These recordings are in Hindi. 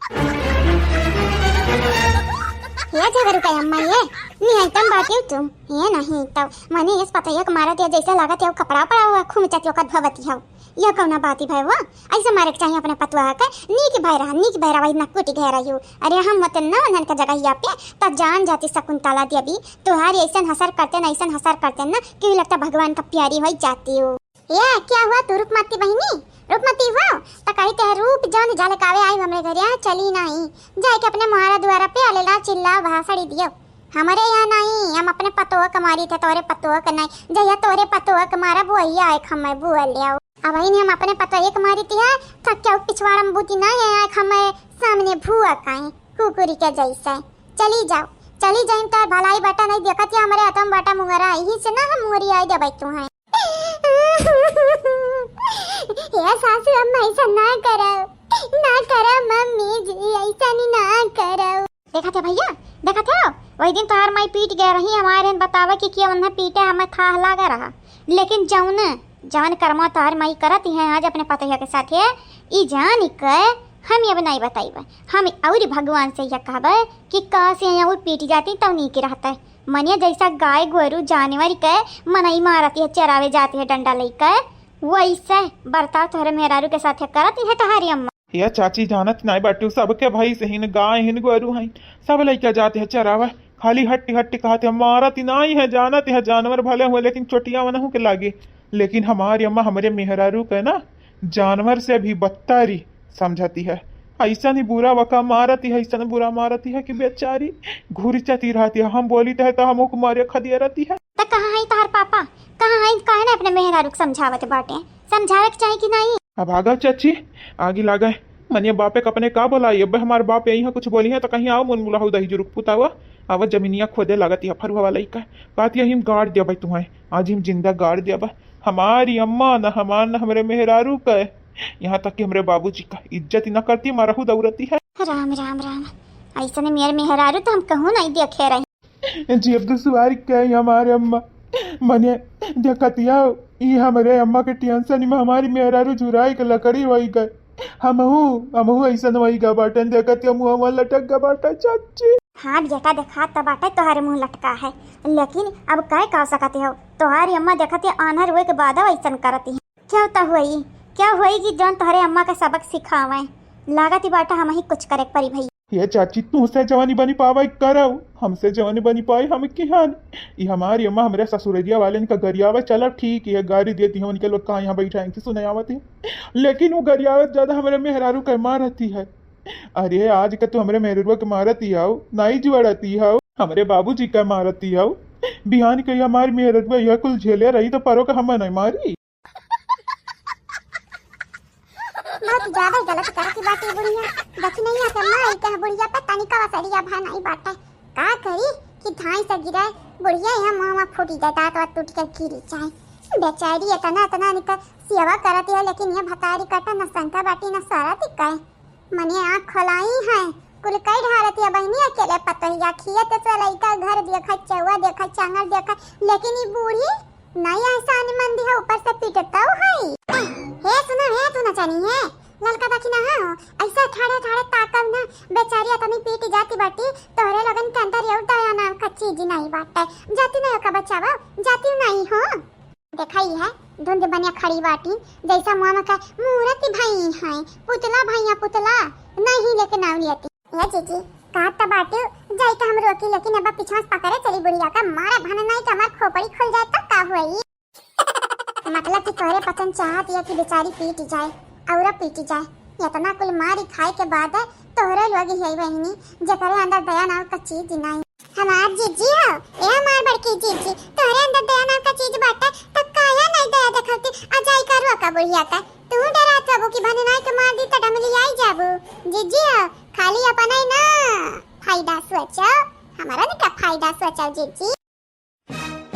हे जगरू काय अम्मा ये नहीं तम बाकी तुम ये नहीं तब मने इस पता एक मारा ते जैसा लागत है कपड़ा पड़ा हुआ खूब चत वक्त भवती हो यह कौना बाती भाई वो ऐसे मारे के चाहिए अपने पतवा का नी की भाई रहा वही नकुटी कह रही हूँ। अरे हम मत न उन्हन का जगह यहाँ पे तब जान जाती शकुंतला देवी तुम्हारी ऐसा हसर करते ना ऐसा हसर करते ना कि लगता भगवान का प्यारी हो जाती हो। ये क्या हुआ तू रूपमती बहनी रूपमती हो तो कही ते रूप जौन जाले कावे आई हमरे घर यहाँ चली नहीं जाए के अपने महारा द्वारा पे अलेला चिल्ला भाषड़ी दियो हमारे यहाँ नहीं हम अपने पतोह कमारी थे तोरे पतोह का नहीं जया तोरे पतोह कमारा बुआई आए खमे बुआ ले आओ अब ही हम अपने पतोह एक मारी थी है थक क्या पिछवाड़ा में बूती नहीं है खमे सामने भूआ काए कुकुरी के जैसे चली जाए तो भलाई बाटा नहीं देखती हमारे आतम बाटा मुंगरा यही से ना हम मुंगरी आई दे बैठू हैं। या सासू अम्मा ऐसा ना करो मम्मी जी ऐसा नहीं ना करो। देखा थे भैया देखा थे वही दिन तोहार माई पीट गए रही हमारे बतावा कि क्या उन्हें पीटे हमें था लगा रहा लेकिन जौन कर्मा तोहार माई करती है आज अपने पतिया के साथ है ई जान के हम ये बनाई बताइबे हम और भगवान से यह कहबे कि कहाँ से यहाँ पीट जाती तब नहीं के रहता है मनिया जैसा गाय गोरू जानवर के मनई मारती है चरावे जाती है डंडा लेकर वैसे बर्ताव तोहरे मेहरारू के साथ करती है तुम्हारी अम्मा। या चाची जानत नहीं बाटू सबके भाई से हिन गाय हिन गोरू हैं सब लइका जाते हैं चरावा खाली हट्टी कहते मारत नहीं है जानत है जानवर भले हुए लेकिन चोटिया वनहू के लागे लेकिन हमारी अम्मा हमारे मेहरारू के ना जानवर से भी बदतरी समझती है ऐसा नहीं बुरा वका मारती है ऐसा बुरा मारती है कि बेचारी घूरी चती रहती है हम बोली तो हम मारे खदिया रहती है। तो कहाँ है तार पापा कहाँ है कहना अपने मेहरारू को समझावत बाटे समझावे के चाहिए कि नहीं। अब आगा चाची आगे लागा मनिया बापे का अपने का बोला अब हमारे बाप यही कुछ बोली है तो कहीं आओ मन बुलाओ दही जुरुक पुतावा अब जमीनिया खोदे लागती है फरुआ वाला का कहती है हम गाड़ दिया भाई तुम्हें आज हम जिंदा गाड़ दिया बा हमारी अम्मा न हमार न हमारे मेहरारू का यहाँ तक कि हमारे बाबूजी का इज्जत ही न करती मरहू दौड़ती है। राम राम राम ऐसा ने मेरे मेहरारू तो हम कहूँ नहीं देखे रहे जी अब दुसवार क्या हमारे अम्मा मने देखतिया ये हमारे अम्मा के टेंशन में हमारी मेहरारू जुराई के लकड़ी वही गए हमहू ऐसा वही गा बाटन देखतिया मुँह लटक गा बाटा चाची। हाँ बेटा देखा तब बाटा तुम्हारे मुँह लटका है लेकिन अब क्या कह सकते हो तुम्हारी अम्मा देखती आनर हुए के बाद ऐसा करती है क्या हुई कि जौन तुम्हारे अम्मा का सबक सिखावे लागत बाटा हम ही कुछ करे परी भाई। ये चाची तू से जवानी बनी पावा करो हमसे जवानी बनी पाई हम किहान ये हमारी अम्मा हमारे ससुररिया वाले का गरियावा चलो ठीक है गाड़ी देती है उनके लोग कहाँ यहाँ बैठाएंगे सुने आवती लेकिन वो गरियावत ज्यादा हमारे मेहरारू का मारती है। अरे आज का तू हमारे मेहरारू के मारती आओ नाई जुड़ती आओ हमारे बाबूजी का मारती आओ बिहान के हमारी मेहरारू यह कुल झेले रही तो परो का हम नहीं मारी। बहुत ज्यादा गलत करती बात है बुढ़िया देखी नहीं है माई कह बुढ़िया पे तनिका वसड़िया भा नहीं बाटे का करी कि धाई से गिरे बुढ़िया यहाँ मुंह फूटी जाए दांत टूट के गिरी जाए बेचारी इतना निका सेवा करती है लेकिन ये भतारी कटा न संका बाटी न सारा दिखाए मने आँख खोलाई है कुल कई ढारती है बहनी अकेले पतोहिया खिया तो लड़का घर देखा चौवा देखा चांगल देखा लेकिन ये बूढ़ी नहीं ऐसा मंदी है ऊपर से पीटता है हे सुना है तू न जानी है ललका देखी ना हो ऐसा ठाड़े ताकब ना बेचारी इतनी पीट जाती बाटी तोहरे लगन के अंदर ये दया नाम का चीज नहीं बाटे जाती नहीं का बच्चावा जाती नहीं हो देखाई है धुंध बनिया खड़ी बाटी जैसा मुंह का मूर्ति भाई है पुतला नहीं लेके नाव लियती ये जीजी कहता बाटी जाई के हम रोकी लेकिन अब पीछे पकड़े चली बुढ़िया का मारे भन नहीं कि हमार खोपड़ी खुल जाए तब का हुई मतलब कि तोहरे पसंद चाहती है कि बेचारी पीट जाए और पीटी जाए इतना कुल मारी खाए के बाद तोहरे लोग है बहनी जकरे अंदर दया नाम का चीज नहीं हमार जीजी हो ए हमार बड़की जीजी तोहरे अंदर दया नाम का चीज बाटे तब काया नहीं दया देखती अजाई करो का बुढ़िया का तू डरा तबो कि बने नहीं तो मार दी तो डमली आई जाबू जीजी हो खाली अपन ही ना फायदा सोचो हमारा नहीं क्या फायदा सोचो जीजी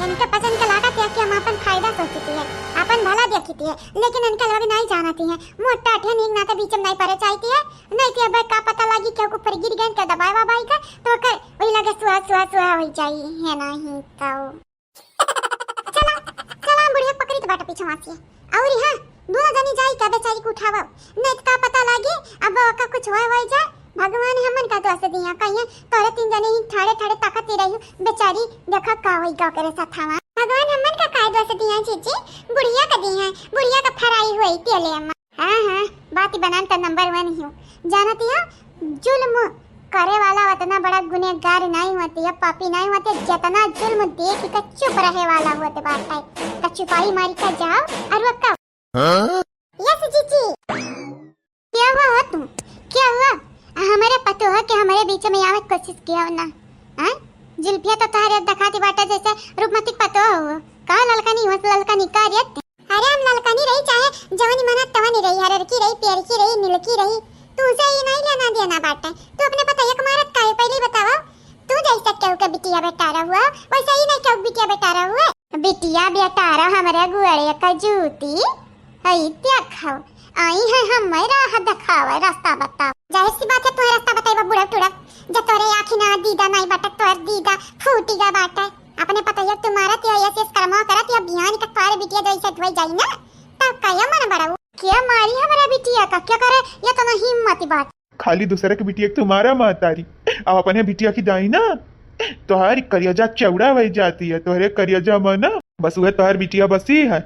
इनके पसंद का लागत है कि हम अपन फायदा सोचती है अपन भला देखती है लेकिन इनके लोग नहीं जानती है मोटा ठेन ना के बीच में नहीं पड़े चाहती है नहीं कि अब का पता लगी कि ऊपर गिर गए के दबाई बाई का तो कर वही लगे सुहा हो जाई है नहीं तो चला बुढ़िया पकड़ी तो बाटा पीछे मासी और हां दोनों जनी जाई का बेचारी को उठावा नहीं का पता लगी अब का कुछ होए जा भगवान हमन का तो ऐसे दिया कहिए तोरे तीन जने ही ठाड़े ठाड़े ताकत रही बेचारी देखा का होई का करे साथावा भगवान हमन का काय दोसे दिया चीची बुढ़िया का दिया बुढ़िया का फराई हुई तेले अम्मा हां बात बनान का नंबर 1 ही हूं जानती है जुल्म करे वाला उतना बड़ा गुनहगार नहीं होती है पापी नहीं होते जितना जुल्म देख के चुप रहे वाला होते बात है का चुपाई मारी का जाओ और वो कब यस जीजी क्या हुआ तुम क्या हुआ हमारे पतो है कि हमारे बीच में आवे कोशिश किया ना हां जुल्फिया तो तारे दिखाती बाटा जैसे रूपमती पतो हो का ललकनी हो ललकनी कार्यत अरे हम ललकनी रही चाहे जवानी मना तवानी रही हरर की रही प्यार की रही नील की रही तू से ही नहीं लेना देना बाटा तू अपने पता एक मारत का पहले बताओ तू जैसा क्यों का बिटिया बेटारा हुआ वैसा ही नहीं क्यों बिटिया बेटारा हुआ बिटिया बेटारा हमारे गुआरे का जूती हई देखो आई है हमारा हाथ दिखावा रास्ता बताओ जाहिर सी बात है तू रास्ता बताइबा बुढ़ा टुड़ा जब तोरे आँखी ना दीदा नहीं बाटा तोर दीदा फूटीगा बाटा अपने पता है तुम्हारा ते ऐसे कर्मा करत या बिहान का तारे बिटिया जैसे धोई जाई ना तब कया मन बड़ा क्या मारी हमारा बिटिया का क्या करे ये तो नहीं हिम्मत बात खाली दूसरे की बिटिया तुम्हारा महतारी अब अपने बिटिया की दाई ना तोहारी करियजा चौड़ा वही जाती है तोहरे करियजा मना बस वह तोहर बिटिया बसी है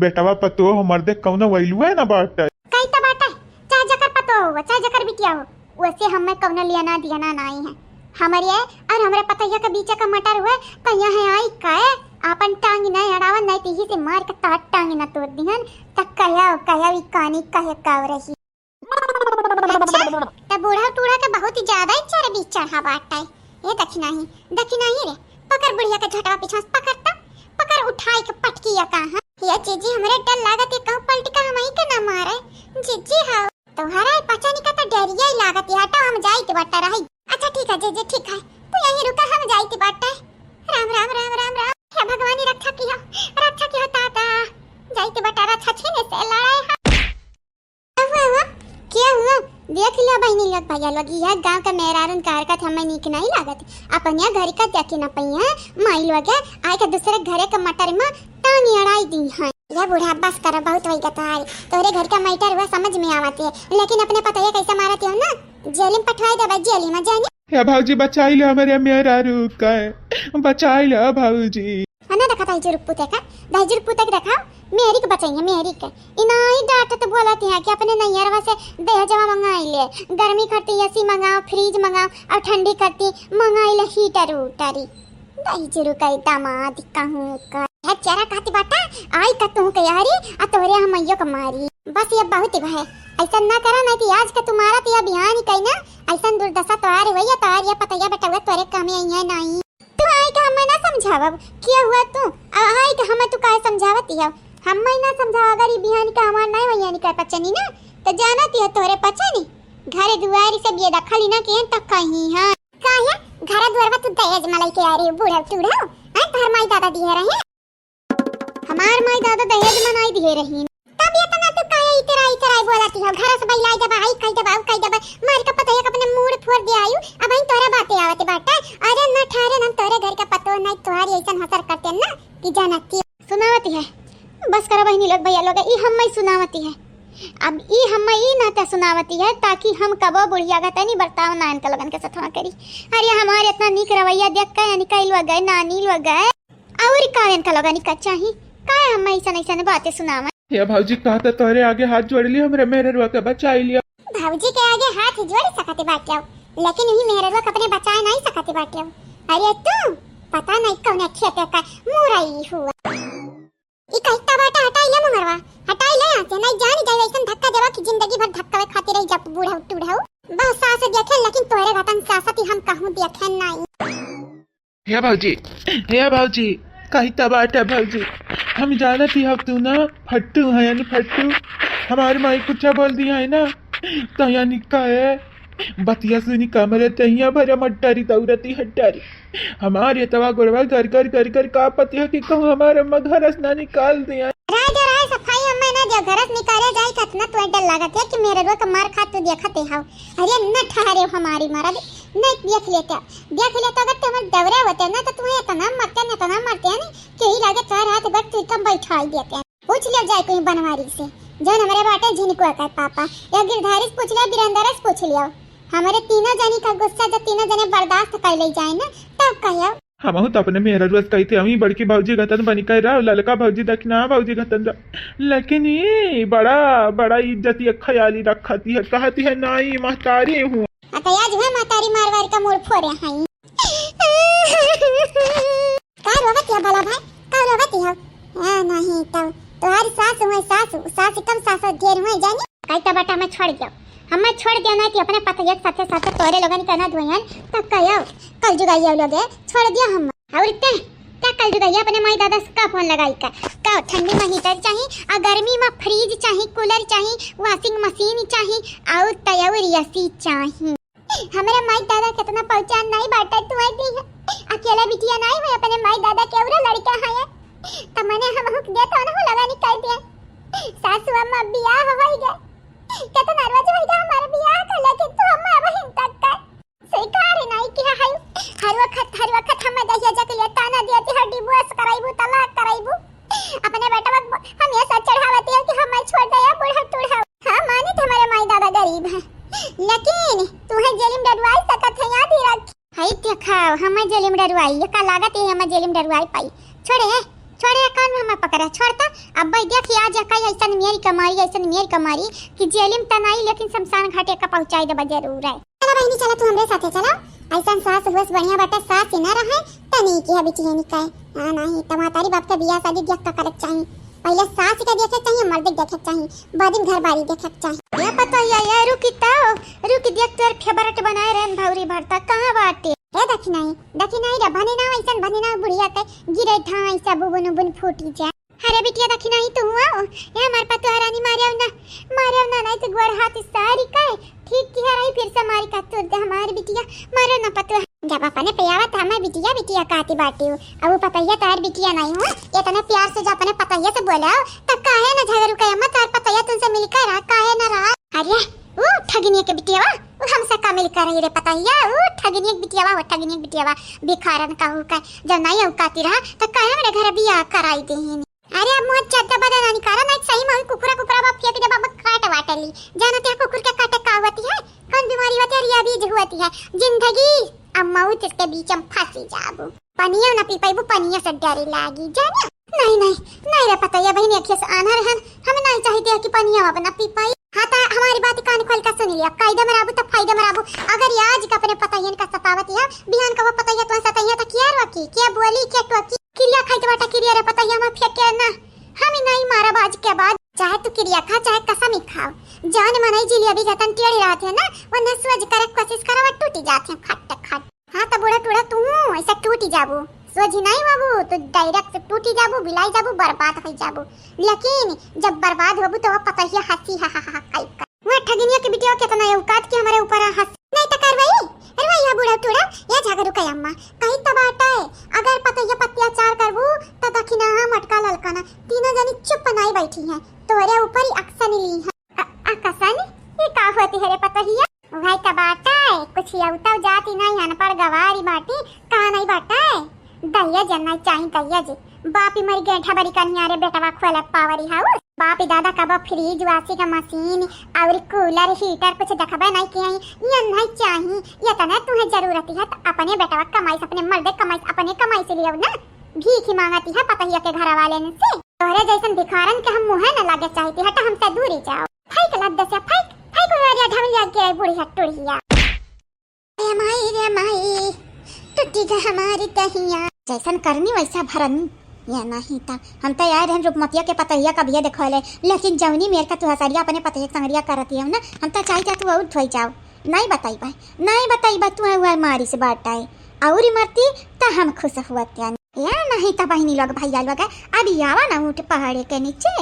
बेटावा पतो हो मर्दे कौन वैलू है ना बाटा कई तो बाटा चाहे जकर पतो हो चाहे जकर बिटिया हो वैसे हमें कौन लिया ना नहीं है हमारे है और हमारे पतैया के बीच का मटर हुआ कहिया है आई काए अपन टांग नहीं अड़ावन नहीं तीही से मार के ताट टांग ना तोड़ दिहन तक कया वी कानी कहे काव रही त बूढ़ा टूड़ा के बहुत ही ज्यादा ही चार बीच चढ़ा बाटा है ये दक्षिणा ही रे पकड़ बुढ़िया के झटवा पीछे पकड़ता पकड़ उठाई के पटकिया कहां ये जीजी हमरे डर लागत है कहूं पलटी का हमई के ना मारे जीजी हां तुम्हारा पचा नहीं का तो डरिया ही लागत है हटा हम जाई ते बट्टा रही अच्छा ठीक है जीजी ठीक है तू यहीं रुका हम जाई ते बट्टा राम राम राम राम राम हे भगवान रक्षा किया ताता जाई ते बट्टा रक्षा छीने से लड़ाई क्या हुआ देख लिया बहनी लोग भैया लोग यह गांव का मेहरारून कार का हमें नीक नहीं लागत अपन यहाँ घर का देखे ना पहिया माई लोग आए के दूसरे घरे के मटर में टांगी अड़ाई दी है यह बूढ़ा बस कर बहुत वही गतार तोरे घर का मैटर हुआ समझ में आवाती है लेकिन अपने पता है कैसे मारती हो ना जेल में पठवाई दे जेल में जाने या भाऊजी बचाई ले हमारे मेहरारू का बचाई ले भाऊजी ना देखा था जरूर पुते का दहजर पुते के देखा मेरी के बचाएंगे मेरी के इनाई डांट तो बोलती है कि अपने नैयरवा से दहेजवा मंगाई ले गर्मी करती एसी मंगाओ फ्रिज मंगाओ और ठंडी करती मंगाई ले हीटर उटारी दहजरू का दामाद कहूं का है चेहरा कहती बाटा आई का तू के यारी आ तोरे हम अइयो के मारी बस ये बहुत ही है ऐसा ना करा नहीं कि आज का तुम्हारा तो ये बिहान ही कहीं ना ऐसा दुर्दशा तोहार हुई है तोहार ये पता है बेटा तोरे काम आई है नहीं तू आई का हमें ना समझावा क्या हुआ तू आई का हमें तू काहे समझावती है हम ना समझावा अगर बिहान का हमार नहीं वही का पचनी ना तो जानती है तोरे पचनी घर दुआरी से बिया दखली ना के तक कहीं हां काहे घर दुआर तू दहेज मलाई के आ रही बूढ़ा टूढ़ा हां तोहर माई दादा दिए रहे हमार माई दादा दहेज मनाई दिए रही तब ये तना तू काहे इतराई बोलती है घर से बैलाई दबा आई कई दबा मार का पता है अपने मूड फोड़ दे आयु अब आई तोरा बातें आवत बाटा अरे न ठहरे न तोरे घर का पतो नहीं तोहारी ऐसन हसर करते ना कि जानती सुनावती है बस करो बहनी लोग भैया लोग ई हम सुनावती है अब ई हम ई नाता सुनावती है ताकि हम कबो बुढ़िया का तनी बर्ताव ना इनका लगन के साथ करी अरे हमारे इतना नीक रवैया देख के निकल गए नानी लोग गए और का इनका लगन का चाहिए का हम ऐसा बातें सुनावा या भाऊजी कहता तोरे आगे हाथ जोड़ लिया हमरे मेहरवा के बचाई लिया भाऊजी के आगे हाथ जोड़ सकते बाटे लेकिन यही मेहरवा अपने बचा नहीं सकते बाटे अरे तू पता नहीं कौन खेते का मुरई हुआ ई कहता बाटा हटाई ले मुंगरवा हटाई ले यहां से नहीं जानी जाए ऐसा धक्का देवा कि जिंदगी भर धक्का खाती रही जब बूढ़ा टूढ़ा बस सास देखे लेकिन तोरे घटन सासती हम कहूं देखे नहीं या भाऊजी कहता बाटा भाऊजी हम जानती है तू ना फट्टू है यानी फट्टू हमारी माई कुछ बोल दिया है ना तो यानी का है बतिया सुनी कमरे तहिया भरा मट्टारी तौरती हट्टारी हमारे तवा गुड़वा कर कर कर कर का पति है कि कहूँ हमारे अम्मा घर ना निकाल दिया राय सफाई अम्मा ना जो घर निकाले जाए कतना तो डर लागत है कि मेरे रो का मार खा तो देखते हां अरे न ठहरे हमारी मरद नहीं देख लेते अगर तुम दवरे होते ना तो तुम्हें इतना मरते हैं कि ही लगे चार हाथ बट तू कम बैठाई देते हैं पूछ ले जाए कोई बनवारी से जो हमारे बाटे जिनको का पापा या गिरधारी पूछ लिया बिरंदरस पूछ लिया हमारे तीनों जनी का गुस्सा जब तीनों जने बर्दाश्त कर ले जाए ना तब कहियो। हम तो अपने मेहरा रोज कहते हम बड़की भौजी गतन बनी कह रहा ललका भौजी दक्षिणा भौजी गतन लेकिन ये बड़ा बड़ा इज्जत ये ख्याली रखती है कहती है नाई महतारी हूँ आज मैं महतारी मारवार का मोड़ फोड़े हाई का रोवत या भला भाई का रोवत या नहीं तब तुम्हारी सास हुई सास कम सास ढेर हुई जानी कई तो बेटा मैं छोड़ गया हमें छोड़ दिया ना कि अपने पति एक साथे साथे तोरे लोगन करना धोयन तब कहियो कल जुगाइया लोगे छोड़ दिया हम और ते क्या कल जुगाइया अपने माई दादा का फोन लगाई का ठंडी में हीटर चाहिए और गर्मी में फ्रिज चाहिए कूलर चाहिए वॉशिंग मशीन चाहिए और तैयार एसी चाहिए हमारे माई दादा कितना पहचान नहीं बाटा तू आई दी है अकेला बिटिया नहीं है अपने माई दादा के और लड़का है तो मैंने हम हुक दिया तो ना लगा निकाल दिया सासू अम्मा बियाह हो गया कहता नरवाज होगा हमारा बियाह कर लेकिन तू हम अब हिन तक का स्वीकार नहीं किया है हर वक्त हम दहिया जक लिया ताना दिया कि हड्डी बुआस कराइबू तलाक कराइबू अपने बेटा हम ये सच चढ़ावती है कि हम छोड़ दया बूढ़ा टूढ़ा हां माने हमारे माई दादा गरीब है लेकिन तुम्हें जेल में डरवाई सकत है याद ही रख हई देखाओ हमें जेल में डरवाई ये का लागत है हमें जेल में डरवाई पाई छोड़े कौन हमें पकड़ा छोड़ता अब भाई देखिए आज कई ऐसा मेरी कमारी कि जेल में तनाई लेकिन शमशान घाटे का पहुंचाई दे जरूर है चलो बहनी चलो तू हमरे साथे चलो ऐसा सास बस बढ़िया बाटा सास न रहे तनी की है बिटिया निकाय हां नहीं टमाटरी बाप का बियाह शादी देख का करक चाहिए पहले सास का देखे चाहिए मर्द देखे चाहिए बाद में घर बारी देखे चाहिए ये पता है रुक देख तोर फेवरेट बनाए रहन भौरी भरता कहां बाटे ए दखिनाई रे बने ना ऐसन बने ना बुढ़िया के गिरे ठाई सब बुन फूटी जा अरे बिटिया दखिनाई तू आओ ए हमार पतो रानी मारियो ना नहीं तो गोड़ हाथ सारी का ठीक की रही फिर से मारी का तोड़ दे हमारी बिटिया मारो ना पतो जब अपने पियावत हमें बिटिया कहती बाटी हूँ अब पतैया तार बिटिया नहीं हूँ इतने प्यार से जो अपने पतैया से बोला तब काहे ना झगड़ू कहे मत तार पतैया तुमसे मिलकर रहा काहे ना रहा अरे वो ठगनी के बिटिया वो हमसे का मिलकर रही रे पतैया वो ठगनी के बिटिया भिखारन का हो का जब नहीं औकाती रहा तो काहे मेरे घर बियाह कराई दे अरे अब मोह चद्दा बदा नहीं करा नहीं सही में कुकुरा बाप के दे बाबा काट वाटली जानते हैं कुकुर के काटे का होती है कौन बीमारी होती है रियाबीज होती है जिंदगी अब मौत के बीच में फंसी जाबू पनिया न पी पाइबू पनिया से डर लागी जाने नहीं रे पतैया बहन अखिया से आना रहन हमें नहीं चाहिए कि पनिया अब न पी पाई हाँ तो हमारी बात कान खोल कर सुन लिया कायदे में राबू तो फायदे में राबू अगर आज का अपने पतैयन का सतावती है बिहान का वो पतैया तो सतैया तो क्या रोकी क्या बोली क्या टोकी क्रिया खाई तो बाटा क्रिया रे पतैया में फेंके ना हम नहीं मारा बाज के बाद चाहे तू क्रिया खा चाहे कसम ही खाओ जान मनाई जिलेबी जतन टेढ़ी रहते है ना वो नसवज करे कोशिश करो वो टूटी जाते हैं खट हाँ तो बूढ़ा टूढ़ा तू ऐसा टूटी जाबू सोझी नहीं बाबू तो डायरेक्ट टूटी जाबू बिलाई जाबू बर्बाद हो जाबू लेकिन जब बर्बाद होबू तो वो पतैया हंसी हा वो ठगनिया के बिटिया कितना औकात की हमारे ऊपर हंस नहीं तो करवाई अरे या बूढ़ा टूढ़ा या झगड़ू कई अम्मा कहीं तो बाटा है अगर पतैया अत्याचार करबू तो दखिना मटका ललकाना तीनों जनी चुप नहीं बैठी है तोरे ऊपर ही अक्सन ली है अक्सन ये का होती है रे पतैया भाई का बाटा है कुछ औता जाती नहीं अनपढ़ गवारी बाटी कहा नहीं बाटा है दहिया जन्ना चाहिए दहिया जी बापी मरी गेठा बड़ी कन्या रे बेटा खोला पावरी हाउस बापी दादा का फ्रिज वासी का मशीन और कूलर हीटर कुछ देखबे नहीं किया ये नहीं चाहिए ये तना तुम्हें जरूरत है तो अपने बेटा कमाई से अपने मर्द अपने कमाई से लियो ना भीख ही मांगती है पतैया के घर वाले ने से तोरे जैसन भिखारन के हम मुंह न लागे चाहती है तो हमसे दूरी जाओ फेंक लद से फेंक कोरिया ढमलिया के बुढ़िया टुड़िया रे माई टूटी गा हमारी दहिया जैसन करनी वैसा भरनी या नहीं था हम तो यार हैं रुपमतिया के पतैया का भी देखो ले लेकिन जवनी मेरे का तू हसरिया अपने पतैया संगरिया करती है ना हम तो चाहिए तू और धोई जाओ नहीं बताई बा तू हुआ मारी से बाटाई और मरती तो हम खुश हुआ या नहीं तो बहनी लोग भैया लोग अभी आवा ना उठ पहाड़े के नीचे